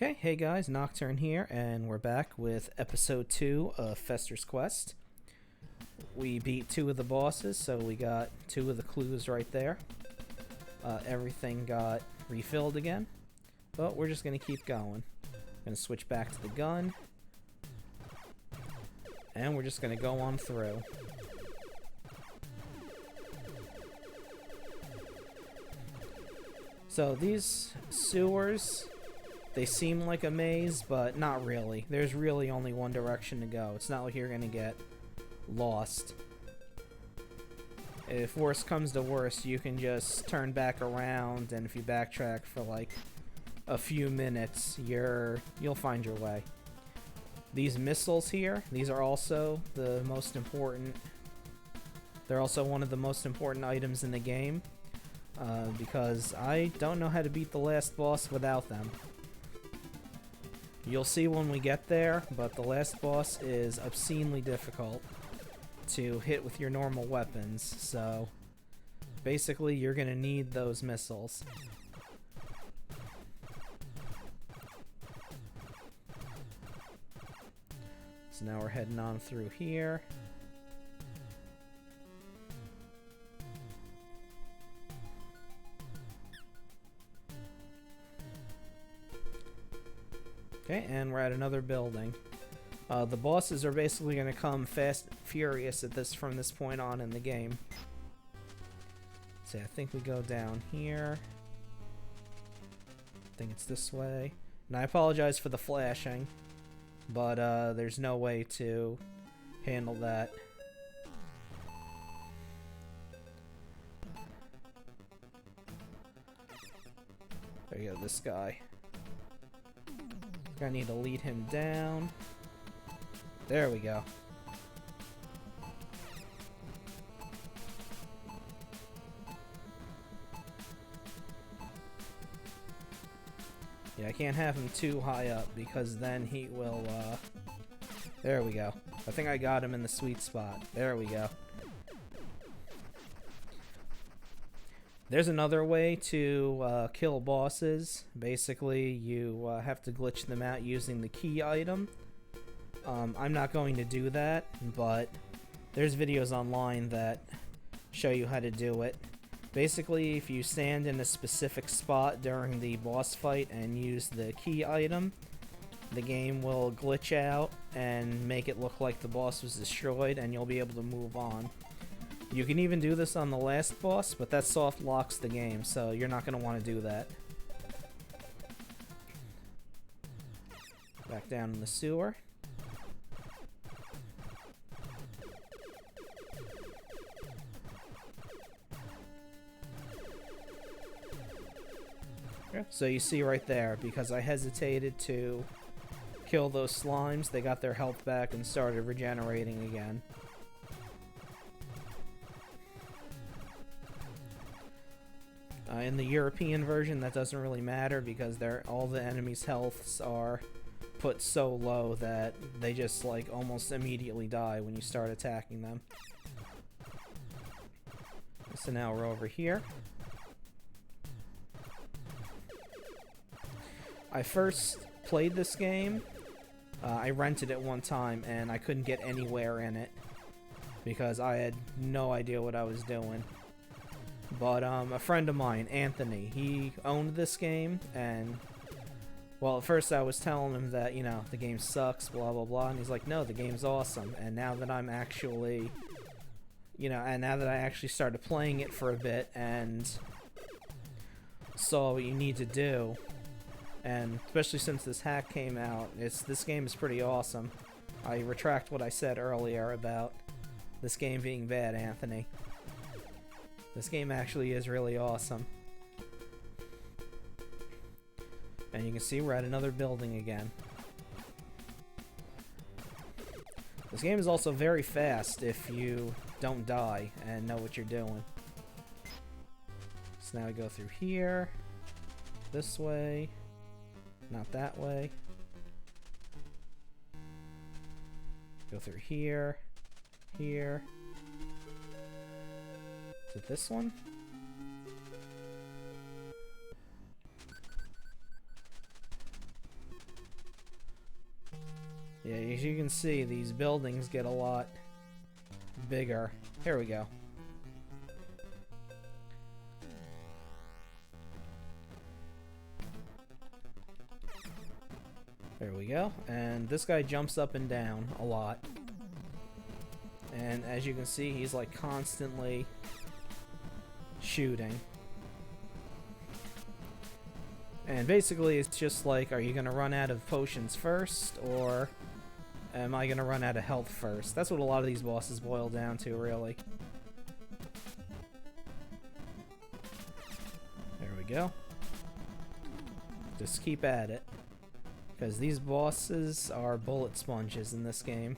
Okay, hey guys, Nocturne here, and we're back with episode 2 of Fester's Quest. We beat 2 of the bosses, so we got 2 of the clues right there. Everything got refilled again, but we're just going to keep going. Going to switch back to the gun, and we're just going to go on through. So these sewers, they seem like a maze, but not really. There's really only one direction to go. It's not like you're gonna get lost. If worst comes to worst, you can just turn back around, and if you backtrack for like a few minutes, you'll find your way. These missiles here, these are also the most important. They're also one of the most important items in the game, because I don't know how to beat the last boss without them. You'll see when we get there, but the last boss is obscenely difficult to hit with your normal weapons, so basically you're gonna need those missiles. So now we're heading on through here. Okay, and we're at another building. The bosses are basically going to come fast and furious from this point on in the game. So I think we go down here. I think it's this way. And I apologize for the flashing, but there's no way to handle that. There you go, this guy. I need to lead him down. There we go. Yeah, I can't have him too high up because then he will, there we go. I think I got him in the sweet spot. There we go. There's another way to kill bosses. Basically, you have to glitch them out using the key item. I'm not going to do that, but there's videos online that show you how to do it. Basically, if you stand in a specific spot during the boss fight and use the key item, the game will glitch out and make it look like the boss was destroyed, and you'll be able to move on. You can even do this on the last boss, but that soft locks the game, so you're not going to want to do that. Back down in the sewer. So you see right there, because I hesitated to kill those slimes, they got their health back and started regenerating again. In the European version, that doesn't really matter because all the enemies' healths are put so low that they just like almost immediately die when you start attacking them. So now we're over here. I first played this game. I rented it one time and I couldn't get anywhere in it because I had no idea what I was doing. But a friend of mine, Anthony, he owned this game, and well, at first I was telling him that, you know, the game sucks, blah blah blah, and he's like, no, the game's awesome. And now that I'm actually, you know, and now that I actually started playing it for a bit and saw what you need to do, and especially since this hack came out, this game is pretty awesome. I retract what I said earlier about this game being bad, Anthony. This game actually is really awesome. And you can see we're at another building again. This game is also very fast if you don't die and know what you're doing. So now we go through here, this way, not that way. Go through here, here. Is it this one? Yeah, as you can see, these buildings get a lot bigger. Here we go. There we go. And this guy jumps up and down a lot. And as you can see, he's like constantly shooting. And basically, it's just like, are you going to run out of potions first, or am I going to run out of health first? That's what a lot of these bosses boil down to, really. There we go. Just keep at it. Because these bosses are bullet sponges in this game.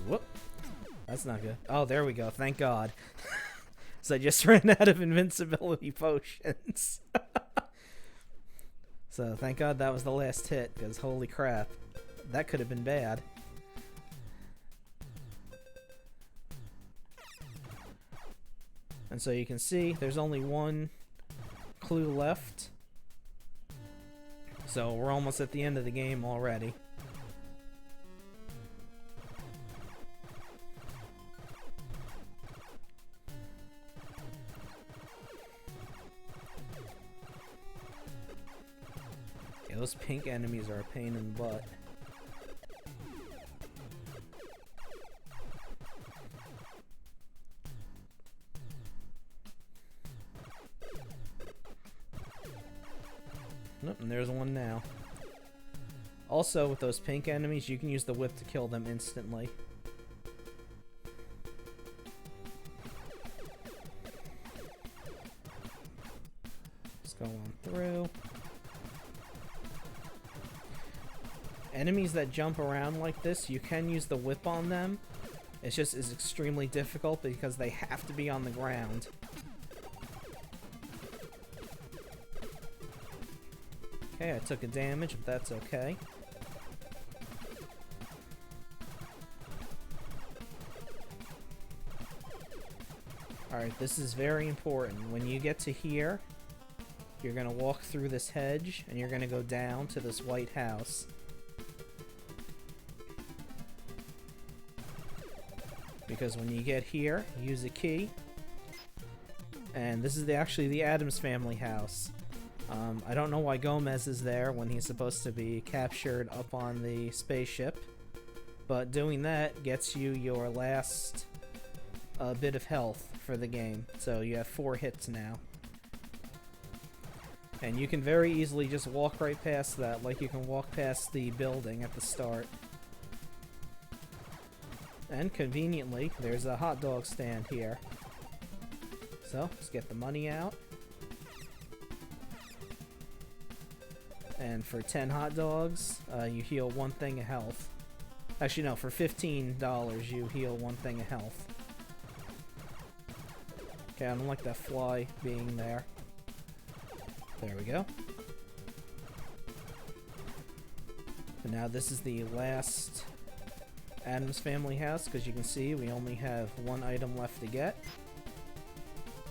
Whoop. That's not good. Oh, there we go. Thank God. So I just ran out of invincibility potions. So thank God that was the last hit, because holy crap. That could have been bad. And so you can see there's only one clue left. So we're almost at the end of the game already. Yeah, those pink enemies are a pain in the butt. Nope, and there's one now. Also, with those pink enemies, you can use the whip to kill them instantly. Let's go on through. Enemies that jump around like this, you can use the whip on them. It's just is extremely difficult because they have to be on the ground. Okay, I took a damage, but that's okay. Alright, this is very important. When you get to here, you're gonna walk through this hedge, and you're gonna go down to this white house. Because when you get here, use a key. And this is actually the Addams Family house. I don't know why Gomez is there when he's supposed to be captured up on the spaceship, but doing that gets you your last bit of health for the game. So you have 4 hits now. And you can very easily just walk right past that, like you can walk past the building at the start. And conveniently, there's a hot dog stand here. So, let's get the money out. And for 10 hot dogs, you heal 1 thing of health. Actually, no, for $15, you heal 1 thing of health. Okay, I don't like that fly being there. There we go. And now this is the last Addams Family house, because you can see we only have 1 item left to get.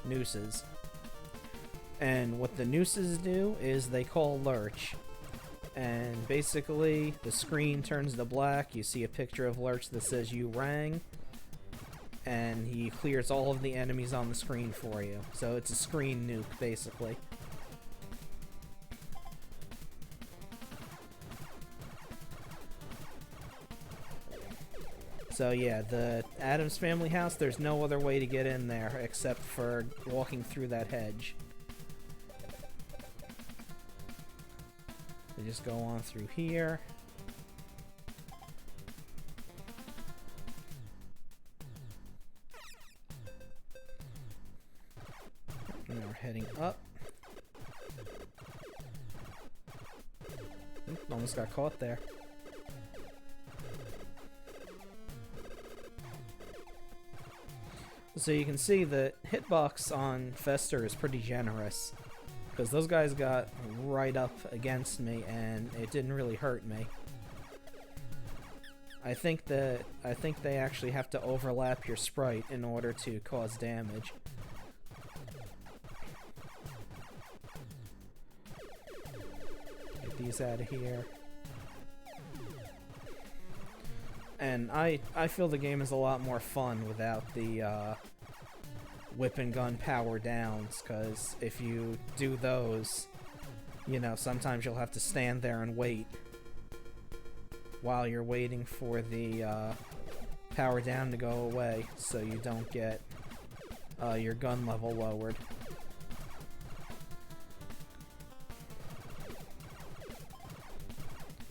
Nooses. And what the nooses do is they call Lurch. And basically, the screen turns to black, you see a picture of Lurch that says you rang, and he clears all of the enemies on the screen for you. So it's a screen nuke, basically. So yeah, the Addams Family house, there's no other way to get in there except for walking through that hedge. So just go on through here. And we're heading up. Almost got caught there. So you can see the hitbox on Fester is pretty generous, because those guys got right up against me and it didn't really hurt me. I think they actually have to overlap your sprite in order to cause damage. Get these out of here. And I feel the game is a lot more fun without the whip and gun power downs, because if you do those, you know, sometimes you'll have to stand there and wait while you're waiting for the power down to go away, so you don't get your gun level lowered.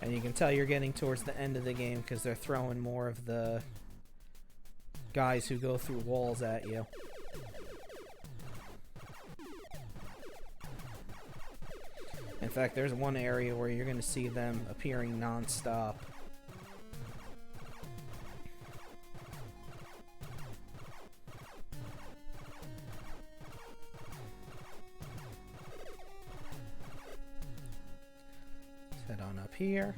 And you can tell you're getting towards the end of the game because they're throwing more of the guys who go through walls at you. In fact, there's one area where you're going to see them appearing non-stop. Let's head on up here.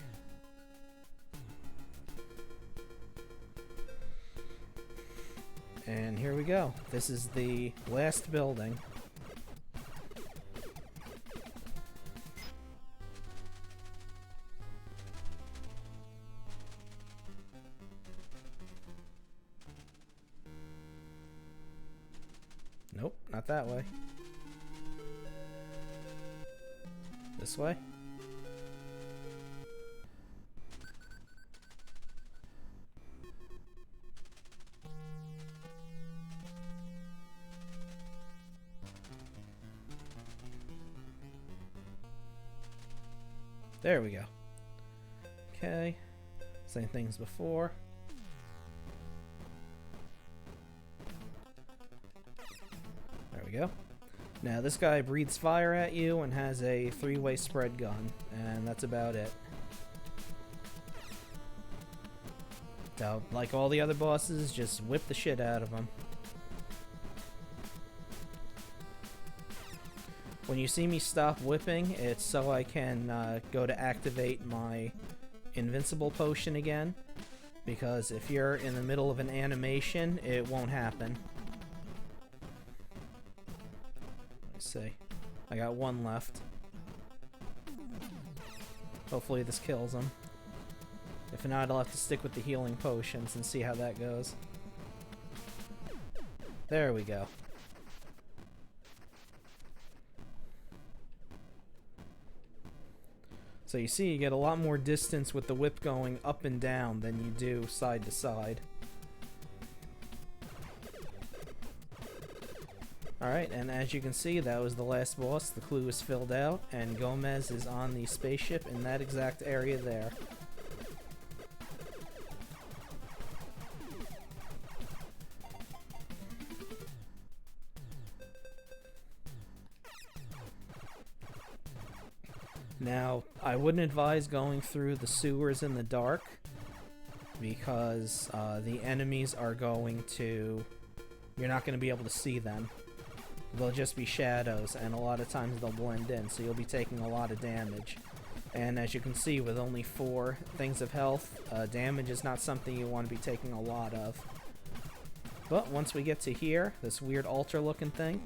And here we go. This is the last building. Nope, not that way. This way? There we go. Okay. Same thing as before. There we go. Now this guy breathes fire at you and has a 3-way spread gun, and that's about it. So, like all the other bosses, just whip the shit out of them. When you see me stop whipping, it's so I can go to activate my invincible potion again, because if you're in the middle of an animation, it won't happen. Let's see. I got one left. Hopefully this kills him. If not, I'll have to stick with the healing potions and see how that goes. There we go. So you see, you get a lot more distance with the whip going up and down than you do side to side. Alright, and as you can see, that was the last boss. The clue is filled out, and Gomez is on the spaceship in that exact area there. Now, I wouldn't advise going through the sewers in the dark, because the enemies are going to... You're not going to be able to see them. They'll just be shadows, and a lot of times they'll blend in, so you'll be taking a lot of damage. And as you can see, with only 4 things of health, damage is not something you want to be taking a lot of. But once we get to here, this weird altar-looking thing,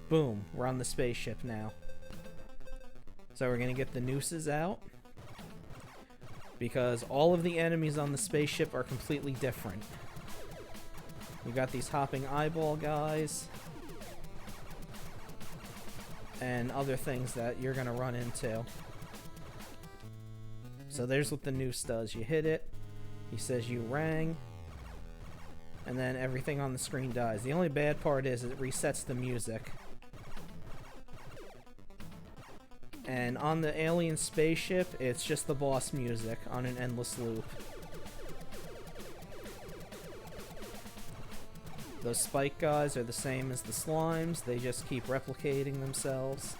boom, we're on the spaceship now. So we're going to get the nooses out, because all of the enemies on the spaceship are completely different. We got these hopping eyeball guys, and other things that you're going to run into. So there's what the noose does. You hit it, he says you rang, and then everything on the screen dies. The only bad part is it resets the music. And on the alien spaceship, it's just the boss music on an endless loop. Those spike guys are the same as the slimes, they just keep replicating themselves.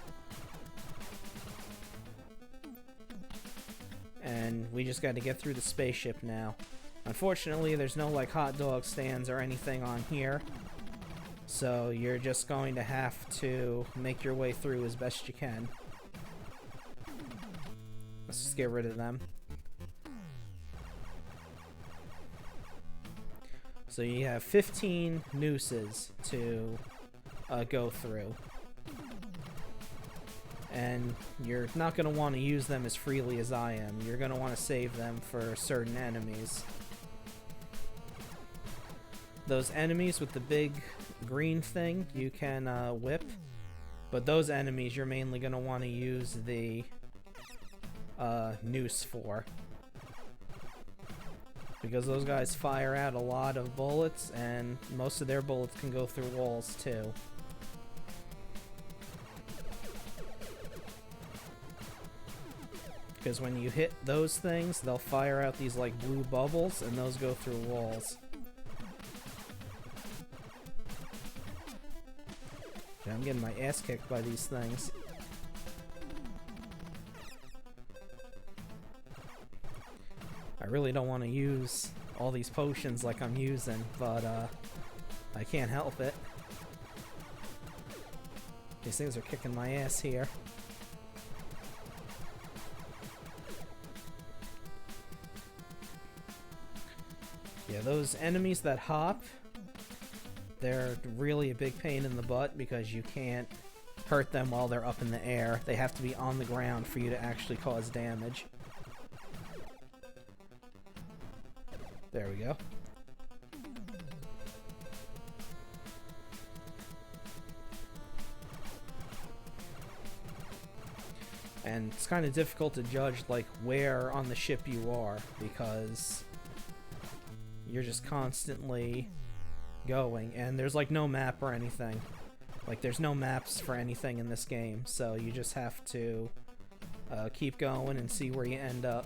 And we just got to get through the spaceship now. Unfortunately, there's no like hot dog stands or anything on here, so you're just going to have to make your way through as best you can. Let's just get rid of them. So you have 15 nooses to go through. And you're not going to want to use them as freely as I am. You're going to want to save them for certain enemies. Those enemies with the big green thing, you can whip. But those enemies, you're mainly going to want to use the noose for. Because those guys fire out a lot of bullets, and most of their bullets can go through walls too. Because when you hit those things, they'll fire out these like blue bubbles, and those go through walls. Yeah, I'm getting my ass kicked by these things. I really don't want to use all these potions like I'm using, but I can't help it. These things are kicking my ass here. Yeah, those enemies that hop, they're really a big pain in the butt because you can't hurt them while they're up in the air. They have to be on the ground for you to actually cause damage. There we go. And it's kind of difficult to judge like where on the ship you are because you're just constantly going, and there's like no map or anything. Like there's no maps for anything in this game, so you just have to keep going and see where you end up.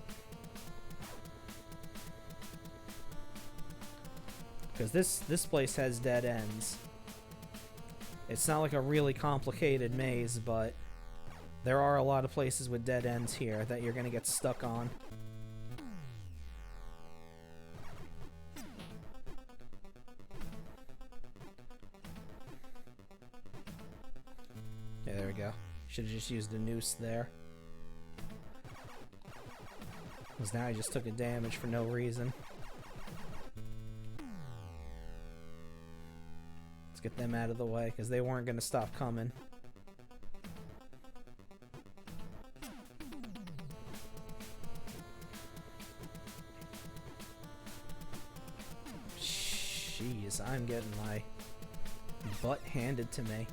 Because this place has dead ends. It's not like a really complicated maze, but there are a lot of places with dead ends here that you're gonna get stuck on. Yeah, there we go. Should have just used a noose there. Because now I just took a damage for no reason. Let's get them out of the way, because they weren't going to stop coming. Jeez, I'm getting my butt handed to me.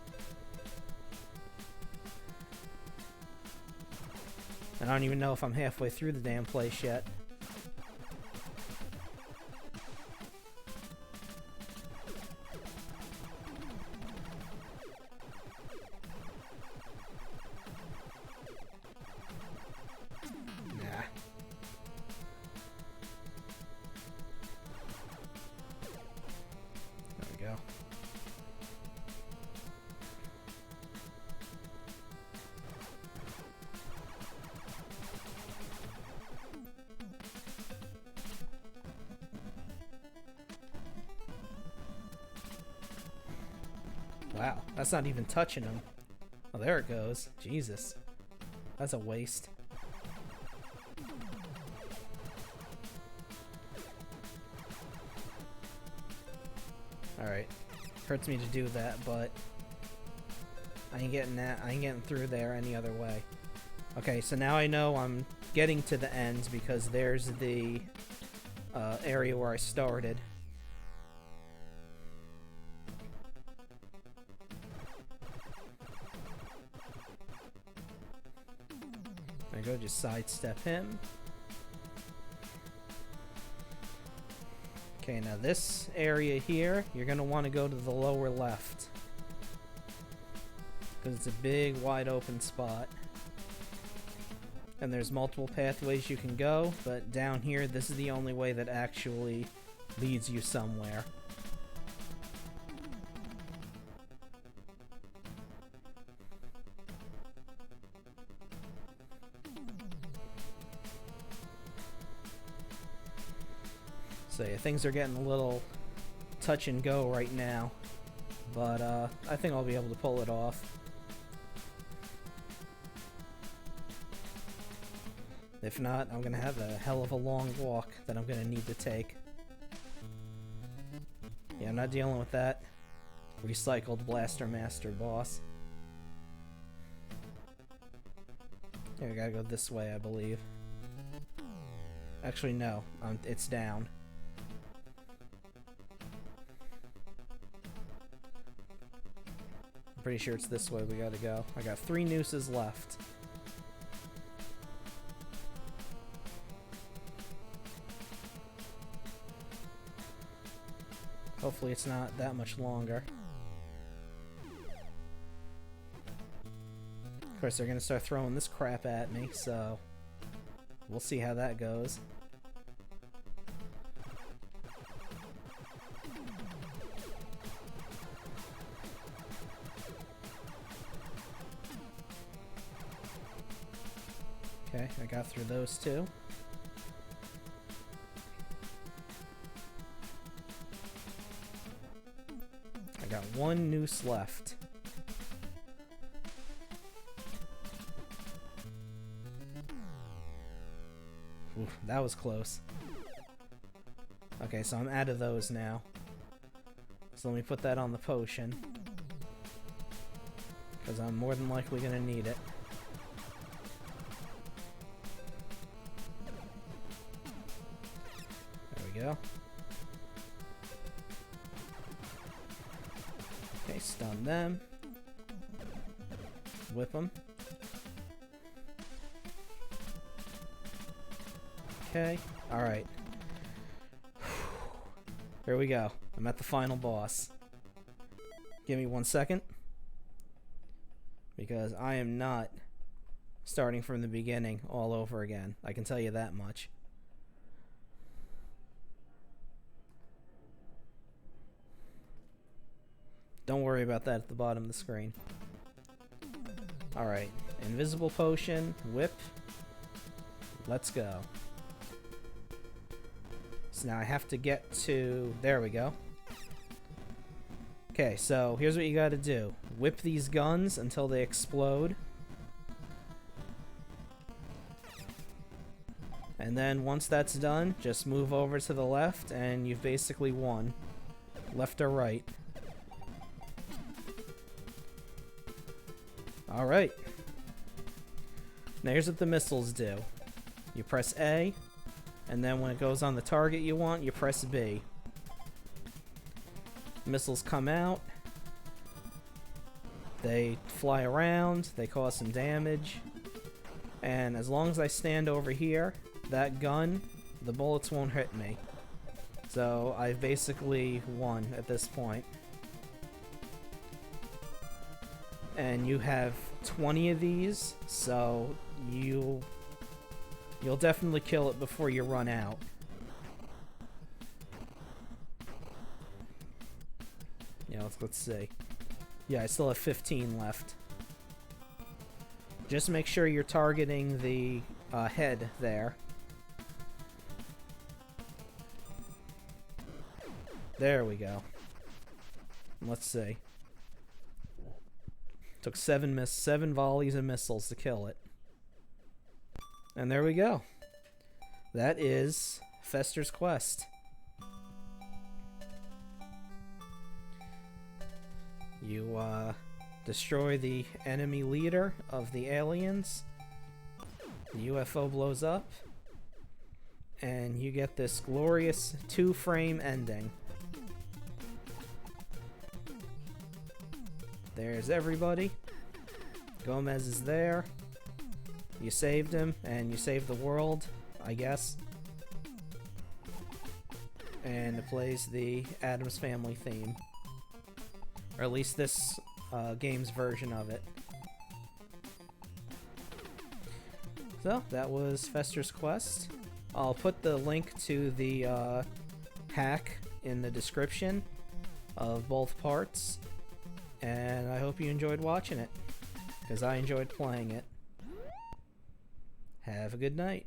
And I don't even know if I'm halfway through the damn place yet. Nah. There we go. Wow, that's not even touching him. Oh, there it goes. Jesus. That's a waste. Alright. Hurts me to do that, but I ain't getting that. I ain't getting through there any other way. Okay, so now I know I'm getting to the end because there's the area where I started. I go just sidestep him. Okay, now this area here, you're going to want to go to the lower left. Because it's a big, wide open spot. And there's multiple pathways you can go, but down here, this is the only way that actually leads you somewhere. So yeah, things are getting a little touch and go right now, but I think I'll be able to pull it off. If not, I'm gonna have a hell of a long walk that I'm gonna need to take. Yeah, I'm not dealing with that recycled Blaster Master boss. Yeah, we gotta go this way, I believe. Actually, no. It's down. I'm pretty sure it's this way we gotta go. I got 3 nooses left. Hopefully it's not that much longer. Of course, they're gonna start throwing this crap at me, so we'll see how that goes. Okay, I got through those 2. I got 1 noose left. Oof, that was close. Okay, so I'm out of those now. So let me put that on the potion, because I'm more than likely going to need it. There we go. Okay, stun them. Whip them. Okay, alright. Here we go. I'm at the final boss. Give me 1 second. Because I am not starting from the beginning all over again. I can tell you that much. Don't worry about that at the bottom of the screen. Alright. Invisible potion. Whip. Let's go. So now I have to get to... There we go. Okay, so here's what you gotta do. Whip these guns until they explode. And then once that's done, just move over to the left and you've basically won. Left or right. Alright. Now here's what the missiles do. You press A, and then when it goes on the target you want, you press B. Missiles come out. They fly around. They cause some damage. And as long as I stand over here, that gun, the bullets won't hit me. So I've basically won at this point. And you have 20 of these, so you'll definitely kill it before you run out. Yeah, let's see. Yeah, I still have 15 left. Just make sure you're targeting the head there. There we go. Let's see. Took 7 volleys of missiles to kill it. And there we go. That is Fester's Quest. You destroy the enemy leader of the aliens. The UFO blows up. And you get this glorious 2-frame ending. There's everybody. Gomez is there. You saved him, and you saved the world, I guess. And it plays the Addams Family theme. Or at least this game's version of it. So, that was Fester's Quest. I'll put the link to the hack in the description of both parts. And I hope you enjoyed watching it, because I enjoyed playing it. Have a good night.